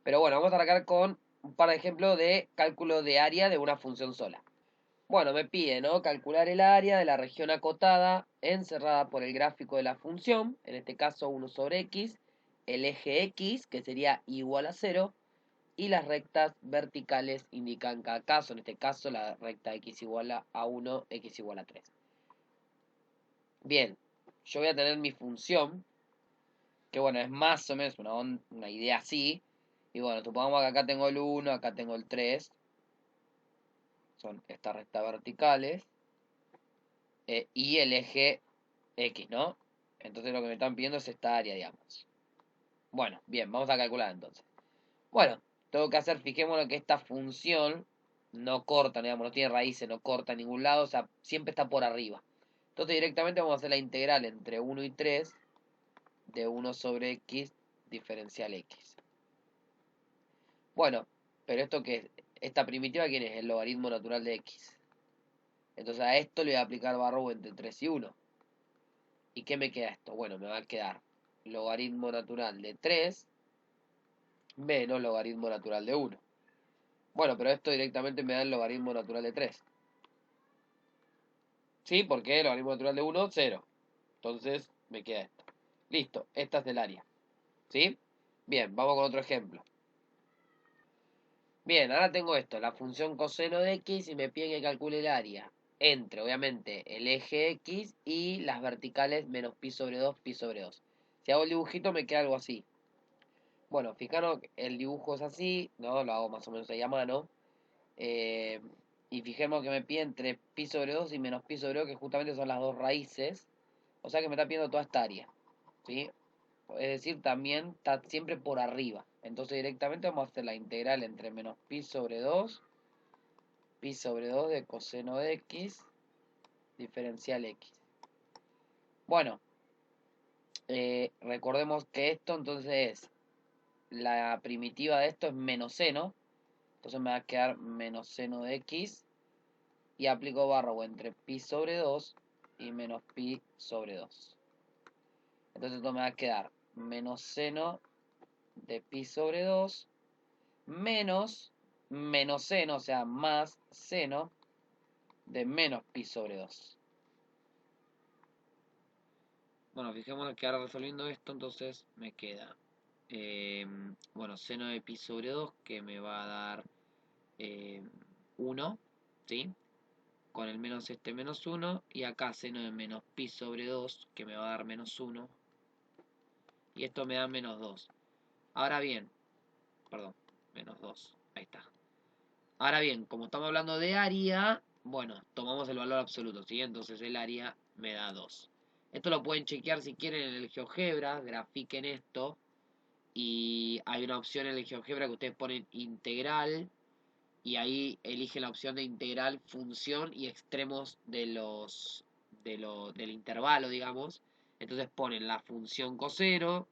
Speaker 1: Pero bueno, vamos a arrancar con un par de ejemplos de cálculo de área de una función sola. Bueno, me pide, ¿no? Calcular el área de la región acotada encerrada por el gráfico de la función, en este caso 1 sobre x, el eje x, que sería igual a 0, y las rectas verticales indican cada caso, en este caso la recta x igual a 1, x igual a 3. Bien, yo voy a tener mi función, que bueno, es más o menos una idea así. Y bueno, supongamos que acá tengo el 1, acá tengo el 3. Son estas rectas verticales. Y el eje X, ¿no? Entonces lo que me están pidiendo es esta área, digamos. Bueno, bien, vamos a calcular entonces. Bueno, tengo que hacer, fijémonos que esta función no corta, digamos, no tiene raíces, no corta en ningún lado, o sea, siempre está por arriba. Entonces directamente vamos a hacer la integral entre 1 y 3 de 1 sobre x diferencial x. Bueno, pero esto que esta primitiva, ¿quién es? El logaritmo natural de x. Entonces a esto le voy a aplicar barro entre 3 y 1. ¿Y qué me queda esto? Bueno, me va a quedar logaritmo natural de 3 menos logaritmo natural de 1. Bueno, pero esto directamente me da el logaritmo natural de 3. ¿Sí? Porque el logaritmo natural de 1, 0. Entonces me queda esto. Listo, esta es del área. ¿Sí? Bien, vamos con otro ejemplo. Bien, ahora tengo esto, la función coseno de x y me piden que calcule el área entre, obviamente, el eje x y las verticales menos pi sobre 2, pi sobre 2. Si hago el dibujito me queda algo así. Bueno, fijaros, el dibujo es así, ¿no? Lo hago más o menos ahí a mano. Eh, y fijemos que me pide entre pi sobre 2 y menos pi sobre 2, que justamente son las dos raíces. O sea que me está pidiendo toda esta área, ¿sí? Es decir, también está siempre por arriba. Entonces directamente vamos a hacer la integral entre menos pi sobre 2 de coseno de x diferencial x. Bueno, recordemos que esto entonces es, la primitiva de esto es menos seno. Entonces me va a quedar menos seno de x. Y aplico barra entre pi sobre 2 y menos pi sobre 2. Entonces esto me va a quedar menos seno de pi sobre 2 menos seno, o sea, más seno de menos pi sobre 2. Bueno, fijémonos que ahora resolviendo esto, entonces me queda, bueno, seno de pi sobre 2 que me va a dar 1, ¿sí? Con el menos este menos 1, y acá seno de menos pi sobre 2 que me va a dar menos 1, y esto me da menos 2. Ahora bien, perdón, menos 2, ahí está. Ahora bien, como estamos hablando de área, bueno, tomamos el valor absoluto, ¿sí? Entonces el área me da 2. Esto lo pueden chequear si quieren en el GeoGebra, grafiquen esto, y hay una opción en el GeoGebra que ustedes ponen integral, y ahí eligen la opción de integral, función y extremos del intervalo, digamos. Entonces ponen la función coseno,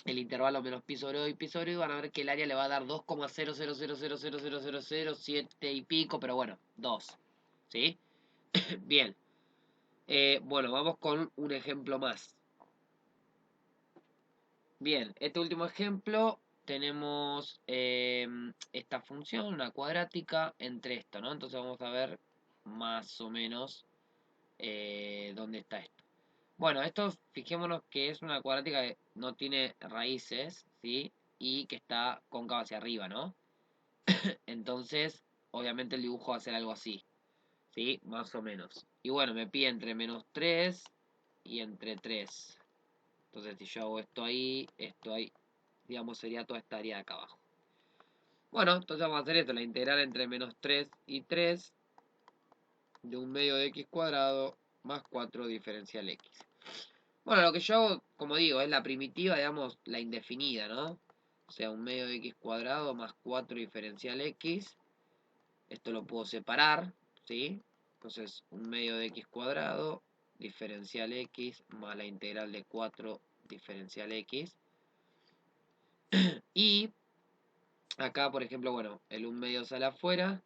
Speaker 1: el intervalo menos pi sobre 2 y pi sobre 2, van a ver que el área le va a dar 2,000000007 y pico, pero bueno, 2. ¿Sí? Bien. Bueno, vamos con un ejemplo más. Bien, este último ejemplo tenemos esta función, una cuadrática, entre esto, ¿no? Entonces vamos a ver más o menos dónde está esto. Bueno, esto fijémonos que es una cuadrática que no tiene raíces, ¿sí? Y que está cóncava hacia arriba, ¿no? Entonces, obviamente el dibujo va a ser algo así, ¿sí? Más o menos. Y bueno, me pide entre menos 3 y entre 3. Entonces, si yo hago esto ahí, digamos, sería toda esta área de acá abajo. Bueno, entonces vamos a hacer esto, la integral entre menos 3 y 3 de un medio de x cuadrado más 4 diferencial x. Bueno, lo que yo hago, como digo, es la primitiva, digamos, la indefinida, ¿no? O sea, un medio de x cuadrado más 4 diferencial x. Esto lo puedo separar, ¿sí? Entonces, un medio de x cuadrado diferencial x más la integral de 4 diferencial x. Y acá, por ejemplo, bueno, el 1 medio sale afuera.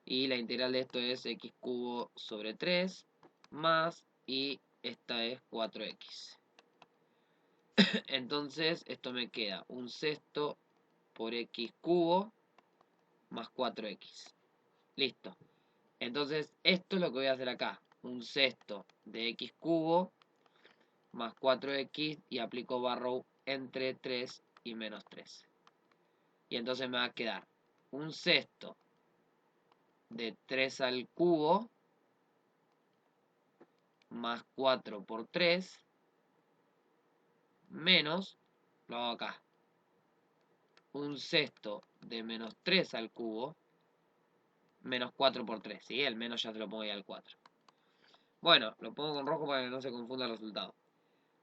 Speaker 1: Y la integral de esto es x cubo sobre 3 más, y esta es 4x. Entonces esto me queda un sexto por x cubo más 4x. Listo. Entonces, esto es lo que voy a hacer acá. Un sexto de x cubo más 4x y aplico barrow entre 3 y menos 3. Y entonces me va a quedar un sexto de 3 al cubo más 4 por 3 menos, lo hago acá, un sexto de menos 3 al cubo menos 4 por 3, ¿sí? El menos ya se lo pongo ahí al 4. Bueno, lo pongo con rojo para que no se confunda el resultado.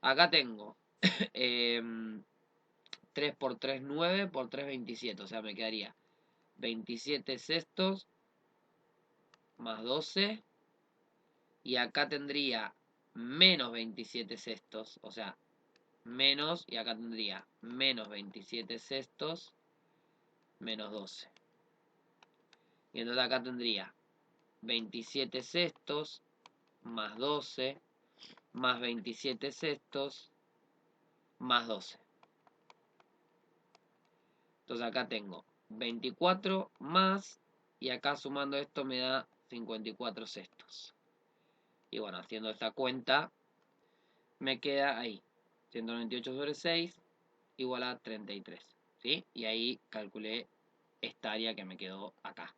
Speaker 1: Acá tengo 3 por 3, 9 por 3, 27. O sea, me quedaría 27 sextos más 12. Y acá tendría menos 27 sextos. O sea, menos. Y acá tendría menos 27 sextos menos 12. Y entonces acá tendría 27 sextos más 12 más 27 sextos más 12. Entonces acá tengo 24 más, y acá sumando esto me da 54 sextos. Y bueno, haciendo esta cuenta, me queda ahí 198 sobre 6 igual a 33. ¿Sí? Y ahí calculé esta área que me quedó acá.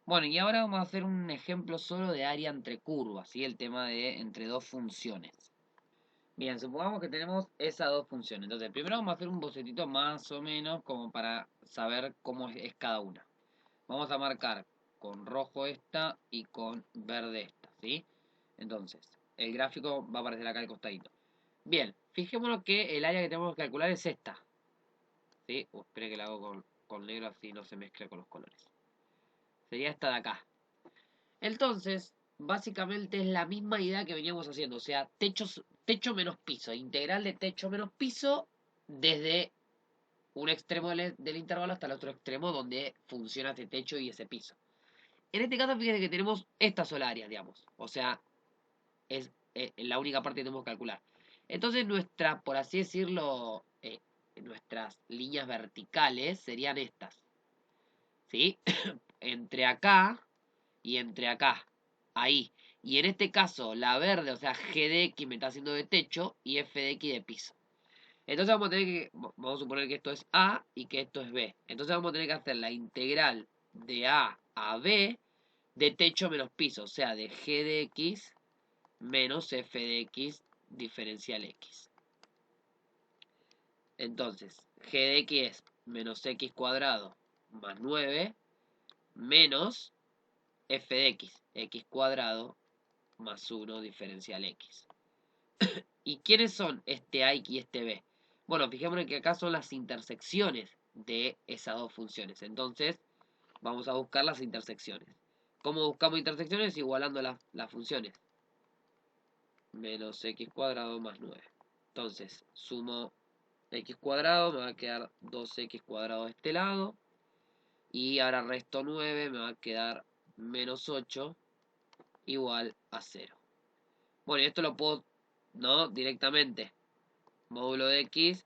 Speaker 1: Bueno, y ahora vamos a hacer un ejemplo solo de área entre curvas, ¿sí? El tema de entre dos funciones. Bien, supongamos que tenemos esas dos funciones. Entonces, primero vamos a hacer un bocetito más o menos como para saber cómo es cada una. Vamos a marcar con rojo esta y con verde esta, ¿sí? Entonces, el gráfico va a aparecer acá al costadito. Bien, fijémonos que el área que tenemos que calcular es esta, ¿sí? Espere que la hago con negro así no se mezcla con los colores. Sería esta de acá. Entonces, básicamente es la misma idea que veníamos haciendo. O sea, techo menos piso. Integral de techo menos piso desde un extremo del intervalo hasta el otro extremo donde funciona ese techo y ese piso. En este caso, fíjense que tenemos esta sola área, digamos. O sea, es la única parte que tenemos que calcular. Entonces, por así decirlo, nuestras líneas verticales serían estas. ¿Sí? Entre acá y entre acá. Ahí. Y en este caso, la verde, o sea, G de X me está haciendo de techo y F de X de piso. Entonces vamos a suponer que esto es A y que esto es B. Entonces vamos a tener que hacer la integral de A a B de techo menos piso. O sea, de G de X menos F de X diferencial X. Entonces, G de X es menos X cuadrado más 9 menos F de X cuadrado más 1 diferencial X. ¿Y quiénes son este A y este B? Bueno, fijémonos que acá son las intersecciones de esas dos funciones. Entonces, vamos a buscar las intersecciones. ¿Cómo buscamos intersecciones? Igualando las funciones. Menos X cuadrado más 9. Entonces, sumo X cuadrado, me va a quedar 2X cuadrado de este lado. Y ahora resto 9, me va a quedar menos 8 igual a 0. Bueno, y esto lo puedo, ¿no? Directamente. Módulo de X,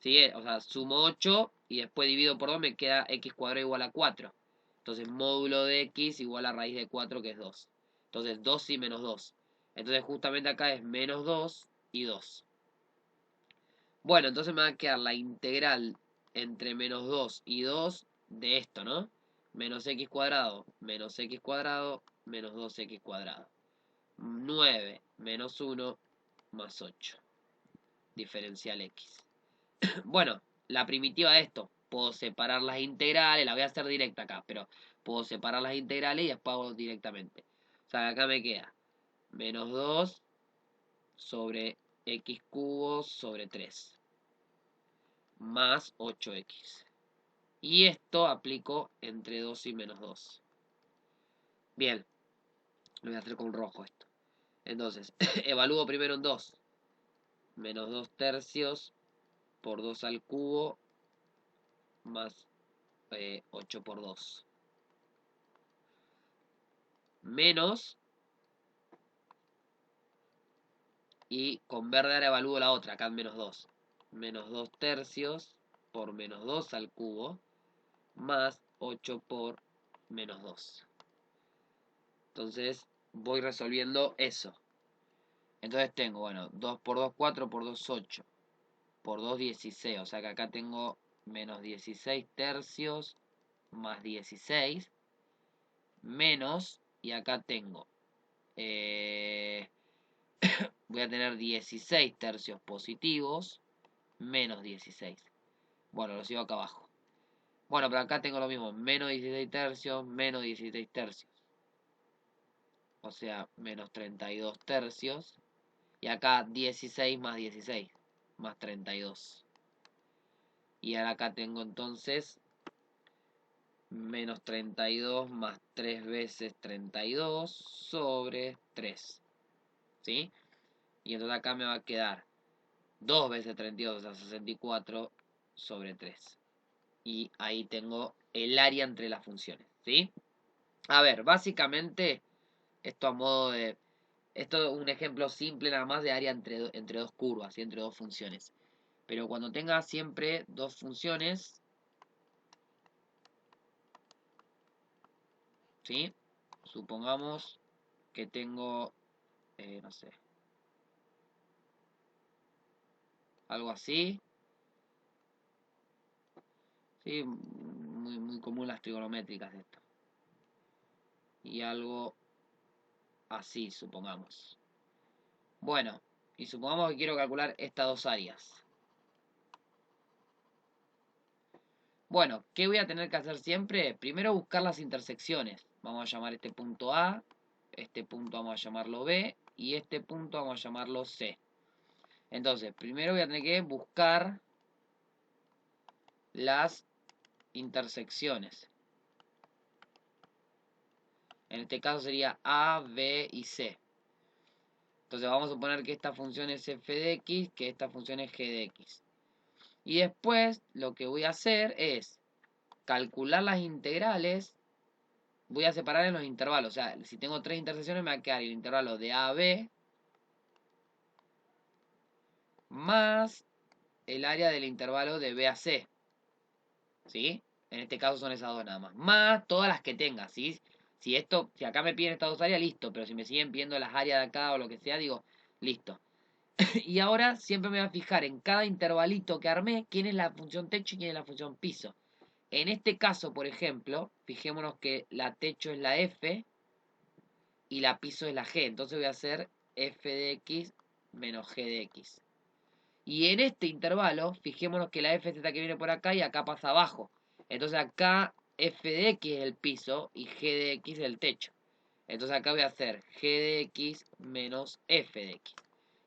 Speaker 1: ¿sí? O sea, sumo 8 y después divido por 2 me queda X cuadrado igual a 4. Entonces, módulo de X igual a raíz de 4, que es 2. Entonces, 2 y menos 2. Entonces, justamente acá es menos 2 y 2. Bueno, entonces me va a quedar la integral entre menos 2 y 2 de esto, ¿no? Menos X cuadrado, menos X cuadrado, menos 2X cuadrado. 9 menos 1 más 8. Diferencial X. Bueno, la primitiva de esto, puedo separar las integrales, la voy a hacer directa acá, pero puedo separar las integrales y después hago directamente. O sea, acá me queda menos 2 sobre x cubo sobre 3 más 8x. Y esto aplico entre 2 y menos 2. Bien, lo voy a hacer con rojo esto. Entonces, evalúo primero en 2. Menos 2 tercios por 2 al cubo más 8 por 2. Menos, y con verde ahora evalúo la otra, acá en menos 2. Menos 2 tercios por menos 2 al cubo más 8 por menos 2. Entonces voy resolviendo eso. Entonces tengo, bueno, 2 por 2, 4 por 2, 8. Por 2, 16. O sea que acá tengo menos 16 tercios más 16. Menos, y acá tengo, voy a tener 16 tercios positivos menos 16. Bueno, lo sigo acá abajo. Bueno, pero acá tengo lo mismo, menos 16 tercios, menos 16 tercios. O sea, menos 32 tercios. Y acá 16 más 16, más 32. Y ahora acá tengo entonces menos 32 más 3 veces 32 sobre 3. ¿Sí? Y entonces acá me va a quedar 2 veces 32, o sea, 64 sobre 3. Y ahí tengo el área entre las funciones. ¿Sí? A ver, básicamente, esto a modo de... Esto es un ejemplo simple nada más de área entre dos curvas y entre dos funciones. Pero cuando tenga siempre dos funciones, ¿sí? Supongamos que tengo, no sé, algo así. Sí, muy común las trigonométricas esto. Y algo así, supongamos. Bueno, y supongamos que quiero calcular estas dos áreas. Bueno, ¿qué voy a tener que hacer siempre? Primero buscar las intersecciones. Vamos a llamar este punto A, este punto vamos a llamarlo B y este punto vamos a llamarlo C. Entonces, primero voy a tener que buscar las intersecciones. En este caso sería A, B y C. Entonces vamos a suponer que esta función es f de x, que esta función es g de x. Y después lo que voy a hacer es calcular las integrales. Voy a separar en los intervalos. O sea, si tengo tres intersecciones me va a quedar el intervalo de A a B más el área del intervalo de B a C. ¿Sí? En este caso son esas dos nada más. Más todas las que tenga, ¿sí? Si acá me piden estas dos áreas, listo. Pero si me siguen pidiendo las áreas de acá o lo que sea, digo, listo. Y ahora siempre me voy a fijar en cada intervalito que armé, quién es la función techo y quién es la función piso. En este caso, por ejemplo, fijémonos que la techo es la F y la piso es la G. Entonces voy a hacer F de X menos G de X. Y en este intervalo, fijémonos que la F es esta que viene por acá y acá pasa abajo. Entonces acá F de X es el piso y G de X es el techo. Entonces acá voy a hacer G de X menos F de X.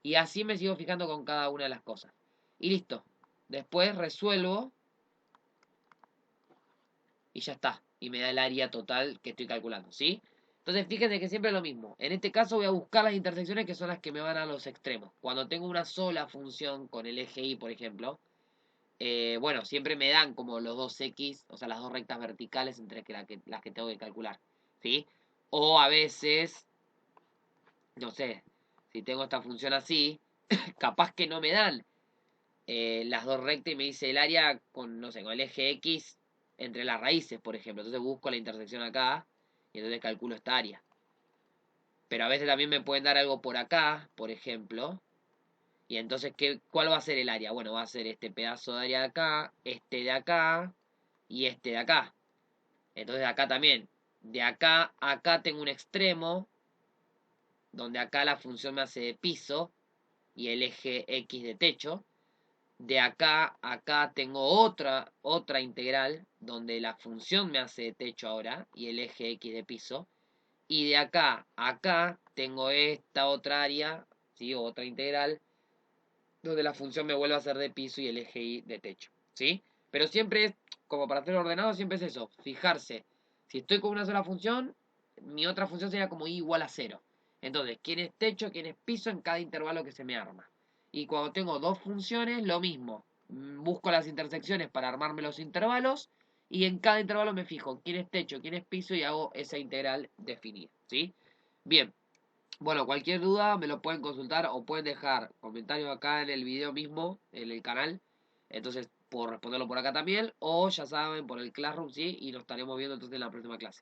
Speaker 1: Y así me sigo fijando con cada una de las cosas. Y listo. Después resuelvo y ya está. Y me da el área total que estoy calculando, ¿sí? Entonces fíjense que siempre es lo mismo. En este caso voy a buscar las intersecciones que son las que me van a los extremos. Cuando tengo una sola función con el eje Y, por ejemplo, bueno, siempre me dan como los dos X, o sea, las dos rectas verticales entre las que tengo que calcular, ¿sí? O a veces, no sé, si tengo esta función así, capaz que no me dan las dos rectas y me dice el área con, no sé, con el eje X entre las raíces, por ejemplo. Entonces busco la intersección acá y entonces calculo esta área. Pero a veces también me pueden dar algo por acá, por ejemplo. Y entonces, ¿cuál va a ser el área? Bueno, va a ser este pedazo de área de acá, este de acá y este de acá. Entonces acá también, de acá a acá tengo un extremo, donde acá la función me hace de piso y el eje X de techo. De acá a acá tengo otra integral, donde la función me hace de techo ahora y el eje X de piso. Y de acá a acá tengo esta otra área, ¿sí? Otra integral, donde la función me vuelve a hacer de piso y el eje Y de techo, ¿sí? Pero siempre es, como para hacer ordenado, siempre es eso, fijarse. Si estoy con una sola función, mi otra función sería como Y igual a 0. Entonces, quién es techo, quién es piso en cada intervalo que se me arma. Y cuando tengo dos funciones, lo mismo. Busco las intersecciones para armarme los intervalos. Y en cada intervalo me fijo quién es techo, quién es piso y hago esa integral definida, ¿sí? Bien, bueno, cualquier duda me lo pueden consultar o pueden dejar comentarios acá en el video mismo, en el canal. Entonces, puedo responderlo por acá también. O ya saben, por el Classroom, sí. Y nos estaremos viendo entonces en la próxima clase.